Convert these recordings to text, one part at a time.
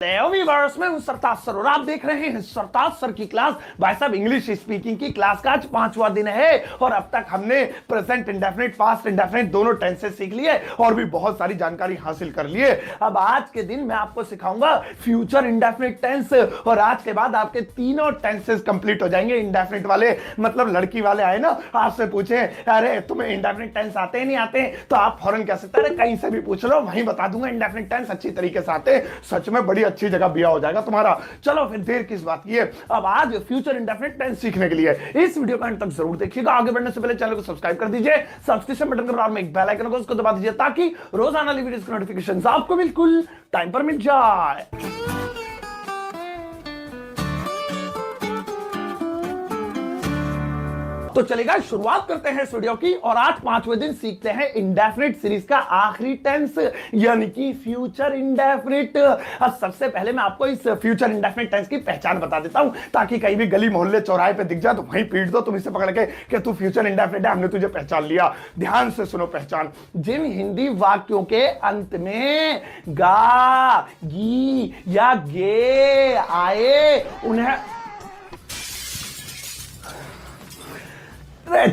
Viewers में हूं सरताज sir और आप देख रहे हैं सरताज सर की क्लास। भाई साहब इंग्लिश स्पीकिंग की क्लास का आज 5वां दिन है और अब तक हमने प्रेजेंट इंडेफिनिट पास्ट इंडेफिनिट दोनों टेंसेस सीख लिए और भी बहुत सारी जानकारी हासिल कर लिए। अब आज के दिन मैं आपको सिखाऊंगा फ्यूचर इंडेफिनिट टेंस और आज के बाद आपके तीनों टेंसेस कंप्लीट हो जाएंगे। इंडेफिनिट वाले मतलब लड़की वाले आए ना, आपसे पूछे अरे तुम्हें इंडेफिनिट टेंस आते नहीं आते, तो आप फौरन कह सकते हैं कहीं से भी पूछ लो, वहीं बता दूंगा इंडेफिनिट टेंस अच्छी तरीके से आते। सच में बड़ी अच्छी जगह बिया हो जाएगा तुम्हारा। चलो फिर देर किस बात की है, अब आज फ्यूचर इंडेफिनिट टेंस सीखने के लिए इस वीडियो का अंत तक जरूर देखिएगा। आगे बढ़ने से पहले चैनल को सब्सक्राइब कर दीजिए, सब्सक्रिप्शन बटन के बराबर में एक बेल आइकन होगा उसको दबा दीजिए ताकि रोजाना वीडियोस की नोटिफिकेशंस आपको बिल्कुल टाइम पर मिल जाए। तो चलेगा शुरुआत करते हैं इस वीडियो की और आज 5वें दिन सीखते हैं इंडेफिनिट सीरीज का आखिरी टेंस यानी कि फ्यूचर इंडेफिनिट। अब सबसे पहले मैं आपको इस फ्यूचर इंडेफिनिट टेंस की पहचान बता देता हूं ताकि कहीं भी गली मोहल्ले चौराहे पे दिख जाए तो वहीं पीट दो, तुम इसे पकड़ के कि तू फ्यूचर इंडेफिनिट है, हमने तुझे पहचान लिया। ध्यान से सुनो पहचान। जिन हिंदी वाक्यों के अंत में गा, गी या गे आए उन्हें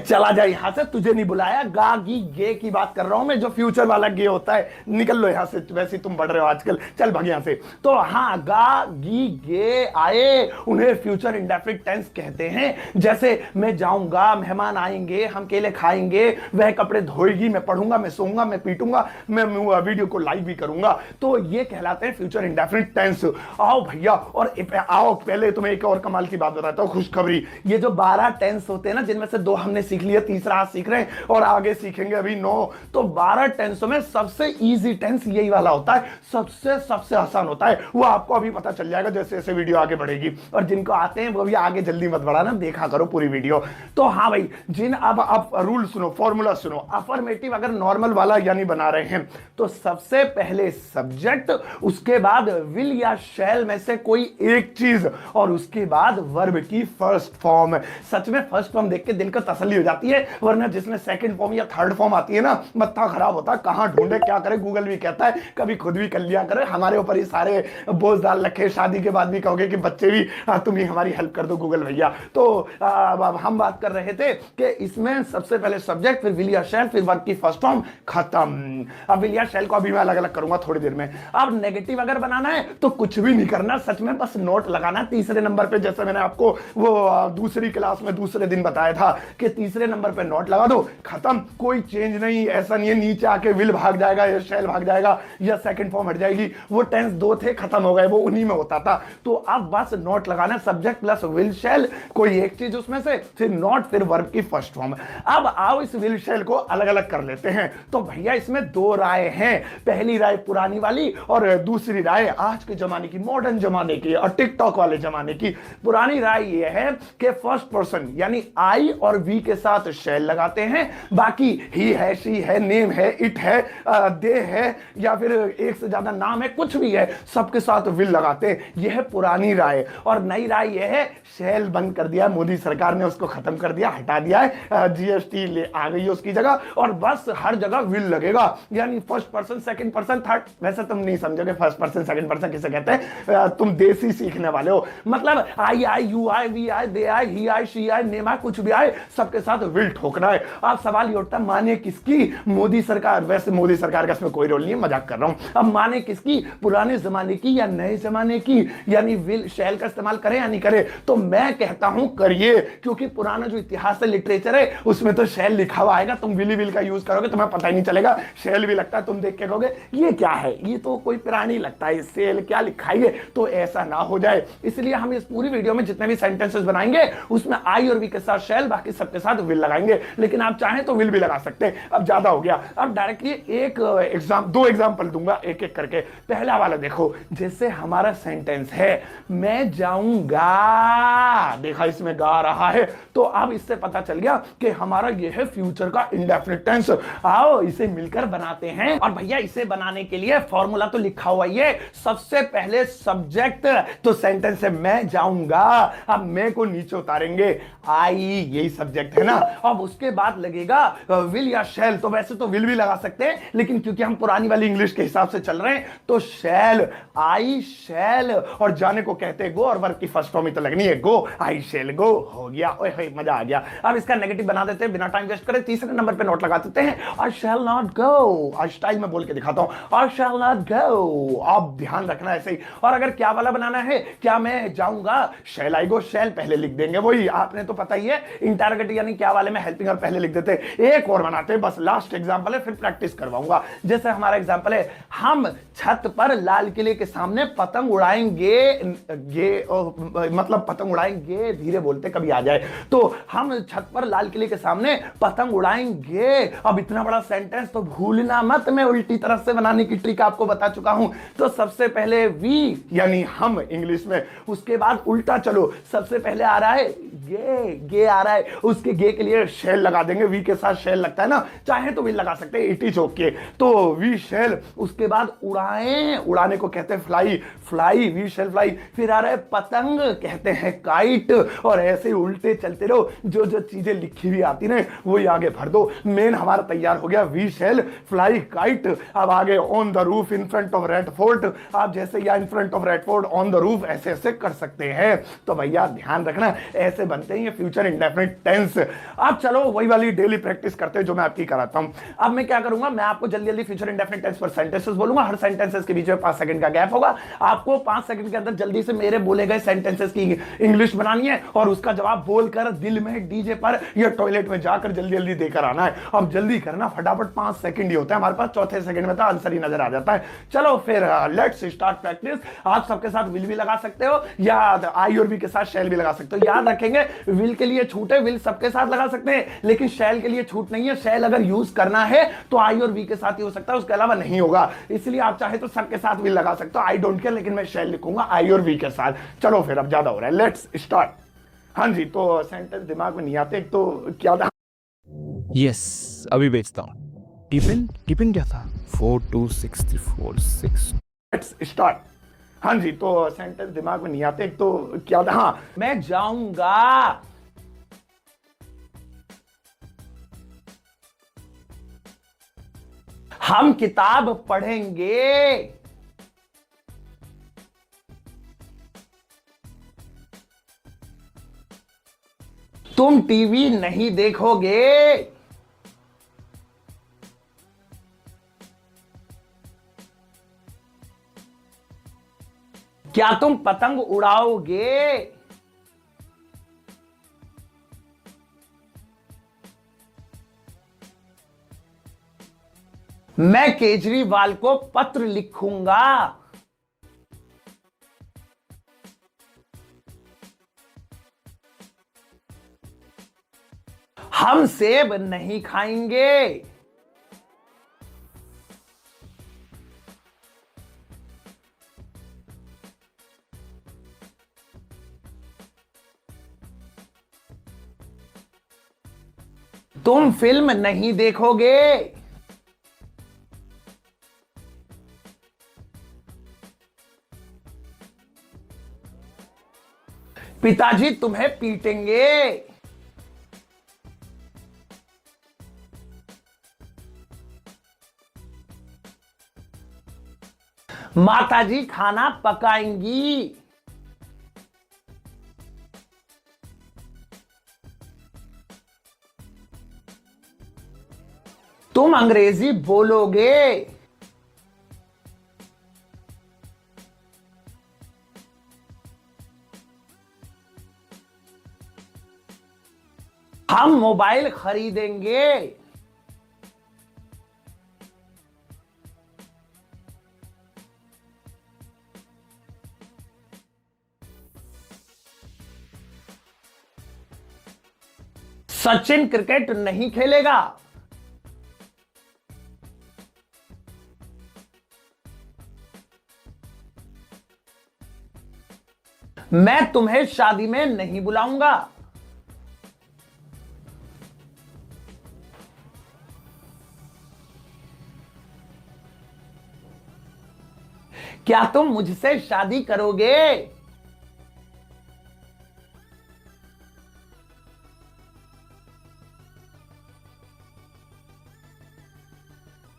चला जाए यहां से, तुझे नहीं बुलाया। गा गी गे की बात कर रहा हूं मैं, जो फ्यूचर वाला गे होता है। निकल लो यहां से, वैसे तुम बढ़ रहे हो आजकल, चल भाग यहां से। तो हाँ, गा गी गे आए उन्हें फ्यूचर इंडेफिनिट टेंस कहते हैं। जैसे मैं जाऊंगा, मेहमान आएंगे, हम केले खाएंगे, वह कपड़े धोएगी, मैं पढ़ूंगा, मैं सोऊंगा, मैं पीटूंगा, मैं वीडियो को लाइव भी करूंगा। तो ये कहलाते हैं फ्यूचर इंडेफिनिट टेंस। आओ भैया, और आओ पहले तुम्हें एक और कमाल की बात बताता हूं, खुशखबरी। ये जो 12 टेंस होते हैं ना, जिनमें से 2 हमने सीख लिया, तीसरा आज सीख रहे हैं और आगे सीखेंगे अभी 9। तो 12 टेंसों में सबसे इजी टेंस यही वाला होता है, सबसे आसान होता है। वो आपको अभी पता चल जाएगा जैसे जैसे वीडियो आगे बढ़ेगी। और जिनको आते हैं वो भी आगे जल्दी मत बढ़ाना, देखा करो पूरी वीडियो। तो हाँ भाई, जिन अब आप रूल सुनो, फॉर्मूला सुनो। अफर्मेटिव अगर नॉर्मल वाला यानी बना रहे हैं तो सबसे पहले सब्जेक्ट, उसके बाद विल या शैल में से कोई एक चीज और उसके बाद वर्ब की फर्स्ट फॉर्म। सच में फर्स्ट फॉर्म देख के दिल को तसल्ली हो जाती है, वरना जिसमें सेकंड फॉर्म या थर्ड फॉर्म आती है ना, मत्था खराब होता है। कहां ढूंढे, क्या करे, गूगल भी कहता है कभी खुद भी कर लिया करे। हमारे ऊपर ही सारे बोझ डाल रखे, शादी के बाद भी कहोगे कि बच्चे भी तुम ही हमारी हेल्प कर दो गूगल भैया। तो अब हम बात कर रहे थे कि इसमें सबसे पहले सब्जेक्ट, फिर विल या शैल, फिर वर्ब की फर्स्ट फॉर्म, खत्म। अब विल या शैल को अभी मैं अलग अलग करूंगा थोड़ी देर में। अब नेगेटिव अगर बनाना है तो कुछ भी नहीं करना, सच में बस नोट लगाना तीसरे नंबर पे। जैसे मैंने आपको वो दूसरी क्लास में दूसरे दिन बताया था कि तीसरे नंबर पे नोट लगा दो, खत्म। कोई चेंज नहीं, ऐसा नहीं है नीचे आके विल भाग जाएगा या शैल भाग जाएगा या सेकंड फॉर्म हट जाएगी। वो टेंस 2 थे, खत्म हो गए, वो उन्हीं में होता था। तो अब बस नोट लगाना, सब्जेक्ट प्लस विल शैल, कोई एक चीज उसमें से, फिर नोट, फिर वर्ब की फर्स्ट फॉर्म। अब आओ इस विल शैल को अलग अलग कर लेते हैं। तो भैया इसमें 2 राय हैं। पहली राय पुरानी वाली और दूसरी राय आज के जमाने की, मॉडर्न जमाने की और टिकटॉक वाले जमाने की। पुरानी राय ये है कि फर्स्ट पर्सन यानी आई और वी के साथ शैल लगाते हैं, बाकी ही है, शी है, नेम है, इट है, दे है या फिर एक से ज्यादा नाम है, कुछ भी है, सबके साथ विल लगाते हैं। यह है पुरानी राय। और नई राय यह है, शैल बंद कर दिया मोदी सरकार ने, उसको खत्म कर दिया, हटा दिया है, जीएसटी ले आ गई है उसकी जगह और बस हर जगह विल लगेगा। यानी first person, second person, third. वैसे तुम नहीं समझोगे फर्स्ट पर्सन सेकंड पर्सन किसे कहते हैं, तुम देसी सीखने वाले हो। मतलब I I, you I, we I, they I, he I, she I, name I, कुछ भी आए, सबके साथ विल ठोकना है। अब सवाल ये उठता है माने किसकी, मोदी सरकार। वैसे मोदी सरकार का इसमें कोई रोल नहीं है, मजाक कर रहा हूं। अब माने किसकी, पुराने जमाने की या नए जमाने की, यानी विल शैल का इस्तेमाल करें या नहीं करें। तो मैं कहता हूं करिए, क्योंकि पुराना जो इतिहास है, लिटरेचर है, उसमें तो शैल लिखा हुआ आएगा। तुम विल का यूज करोगे तुम्हें पता ही नहीं चलेगा, शैल भी लगता है, तुम देख के कहोगे ये क्या है, ये तो कोई प्राणी लगता है, शैल क्या लिखा है। तो ऐसा ना हो जाए, इसलिए हम इस पूरी वीडियो में जितने भी सेंटेंसेस बनाएंगे उसमें आई और वी के साथ शैल, बाकी सबके साथ विल लगाएंगे। लेकिन आप चाहें तो विल भी लगा सकते हैं। अब ज्यादा हो गया, अब डायरेक्टली एक एग्जाम, 2 एग्जाम्पल दूंगा एक एक करके। पहला वाला देखो, जैसे हमारा सेंटेंस है मैं जाऊंगा, देखा इसमें गा रहा है, तो अब इससे पता चल गया कि हमारा ये है फ्यूचर का इंडेफिनिट टेंस। आओ इसे मिलकर बनाते हैं। और भैया इसे बनाने के लिए फॉर्मूला तो लिखा हुआ ही है। सबसे पहले सब्जेक्ट, तो सेंटेंस है मैं जाऊंगा, अब मैं को नीचे उतारेंगे, आई यही सब्जेक्ट सब्जेक्ट है ना। अब उसके बाद लगेगा विल या शैल। तो वैसे तो विल भी लगा सकते हैं, लेकिन क्योंकि हम पुरानी वाली इंग्लिश के हिसाब से चल रहे हैं तो शैल, आई शैल, और जाने को कहते हैं गो, और वर्ब की फर्स्ट फॉर्म ही तो लगनी है गो, आई शैल गो। हो गया, ओए मजा आ गया। अब इसका नेगेटिव बना देते हैं बिना टाइम वेस्ट करे, तीसरे नंबर पे नोट लगा देते हैं, आई शैल नॉट गो। आज स्टाइल में बोल के दिखाता हूं, आई शैल नॉट गो। आप ध्यान रखना ऐसे ही। और अगर क्या वाला बनाना है, क्या मैं जाऊंगा, शैल आई गो, शैल पहले लिख देंगे, वही आपने तो पता ही है, इंटरोगेटिव यानी क्या वाले में हेल्पिंग और पहले लिख देते हैं। एक और बनाते हैं, बस लास्ट एग्जांपल है, फिर प्रैक्टिस करवाऊंगा। जैसे हमारा एग्जांपल है, हम छत पर लाल किले के सामने पतंग उड़ाएंगे, मतलब पतंग उड़ाएंगे, धीरे बोलते कभी आ जाए, तो हम छत पर लाल किले के सामने पतंग उड़ाएंगे। अब इतना बड़ा सेंटेंस तो भूलना मत, मैं उल्टी तरफ से बनाने की ट्रिक आपको बता चुका हूं। तो सबसे पहले वी यानी हम इंग्लिश में, उसके बाद उल्टा चलो, सबसे पहले आ रहा है गे आ रहा है, उसके गे के लिए शैल लगा देंगे, वी के साथ शैल लगता है ना, चाहे तो भी लगा सकते हैं, इट इज ओके। तो वी शैल, उसके बाद उड़ाएं, उड़ाने को कहते हैं fly, fly we shall fly. फिर आ रहा है पतंग, कहते हैं काइट। और ऐसे उल्टे चलते रहो, जो जो चीजें लिखी हुई आती ना वही आगे भर दो। मेन हमारा तैयार हो गया, वी शैल फ्लाई काइट। अब आगे on the roof in front of red fort, आप जैसे या in front of red fort, on the roof, ऐसे ऐसे कर सकते हैं। तो भैया ध्यान रखना, ऐसे बनते हैं ये फ्यूचर इंडेफिनिट टेंस। अब चलो वही वाली डेली प्रैक्टिस करते हैं जो मैं आपकी कराता हूं। अब मैं क्या करूंगा, मैं आपको जल्दी जल्दी फ्यूचर इंडेफिनिट टेंस पर सेंटेंसेस बोलूंगा, हर सेंटेंसेस के बीच में 5 सेकंड का गैप होगा। आपको 5 सेकंड के अंदर जल्दी से मेरे बोले गए सेंटेंसेस की इंग्लिश बनानी है और उसका जवाब बोलकर दिल में डीजे पर या टॉयलेट में जाकर जल्दी जल्दी देकर आना है। अब जल्दी करना, फटाफट 5 सेकंड ही होता है हमारे पास, चौथे सेकंड में तो आंसर ही नजर आ जाता है। चलो फिर लेट्स स्टार्ट प्रैक्टिस। आप सबके साथ विल भी लगा सकते हो या आई और बी के साथ शैल भी लगा सकते हो। याद रखेंगे विल के लिए छूट है, विल सबके साथ लगा सकते हैं, लेकिन शैल के लिए छूट नहीं है। शैल अगर यूज करना है तो आई और बी के साथ ही हो सकता है, उसके अलावा नहीं होगा। इसलिए आप चाहे तो सबके साथ विल लगा सकते हो, आई डोंट केयर, लेकिन मैं शैल लिखूंगा आई और बी के साथ। चलो फिर, अब ज्यादा हो रहा है, लेट्स स्टार्ट। हाँ जी, तो सेंटेंस दिमाग में नहीं आते, एक तो क्या था, यस अभी बेचता हूँ। टिफिन टिफिन क्या था? 42646। Let's start. हाँ जी, तो सेंटेंस दिमाग में नहीं आते, एक तो क्या था, हाँ, मैं जाऊंगा, हम किताब पढ़ेंगे, तुम टीवी नहीं देखोगे, क्या तुम पतंग उड़ाओगे, मैं केजरीवाल को पत्र लिखूंगा, हम सेब नहीं खाएंगे, तुम फिल्म नहीं देखोगे, पिताजी तुम्हें पीटेंगे, माताजी खाना पकाएंगी, तुम अंग्रेजी बोलोगे, हम मोबाइल खरीदेंगे, सचिन क्रिकेट नहीं खेलेगा, मैं तुम्हें शादी में नहीं बुलाऊंगा, क्या तुम मुझसे शादी करोगे,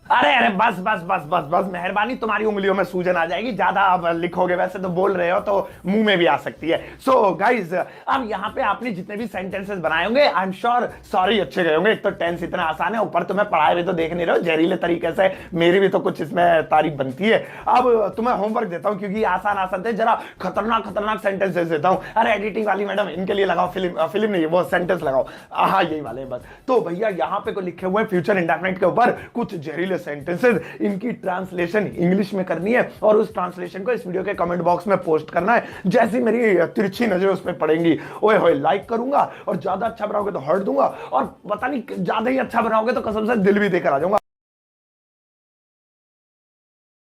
अरे अरे बस बस बस बस बस, मेहरबानी, तुम्हारी उंगलियों में सूजन आ जाएगी, ज्यादा अब लिखोगे, वैसे तो बोल रहे हो तो मुंह में भी आ सकती है। सो गाइज, अब यहाँ पे आपने जितने भी सेंटेंसेस बनाए होंगे, आई एम श्योर सॉरी अच्छे गए होंगे। एक तो टेंस इतना आसान है, ऊपर तुम्हें पढ़ाए हुए तो देख नहीं रहे हो जहरीले तरीके से, मेरी भी तो कुछ इसमें तारीफ बनती है। अब तुम्हें होमवर्क देता हूँ, क्योंकि आसान आसान थे, जरा खतरनाक खतरनाक सेंटेंसेस देता हूँ। अरे एडिटिंग वाली मैडम, इनके लिए लगाओ फिल्म नहीं, वो सेंटेंस लगाओ, हाँ यही वाले बस। तो भैया यहाँ पे को लिखे हुए फ्यूचर इंडेफिनिट के ऊपर कुछ जहरीले सेंटेंसेस, इनकी ट्रांसलेशन इंग्लिश में करनी है और उस ट्रांसलेशन को इस वीडियो के कमेंट बॉक्स में पोस्ट करना है। जैसी मेरी तिरछी नजरें उसमें पड़ेंगी, ओए होए लाइक करूंगा, और ज्यादा अच्छा बनाओगे तो हर्ट दूंगा, और पता नहीं ज्यादा ही अच्छा बनाओगे तो कसम से दिल भी देकर आ जाऊंगा।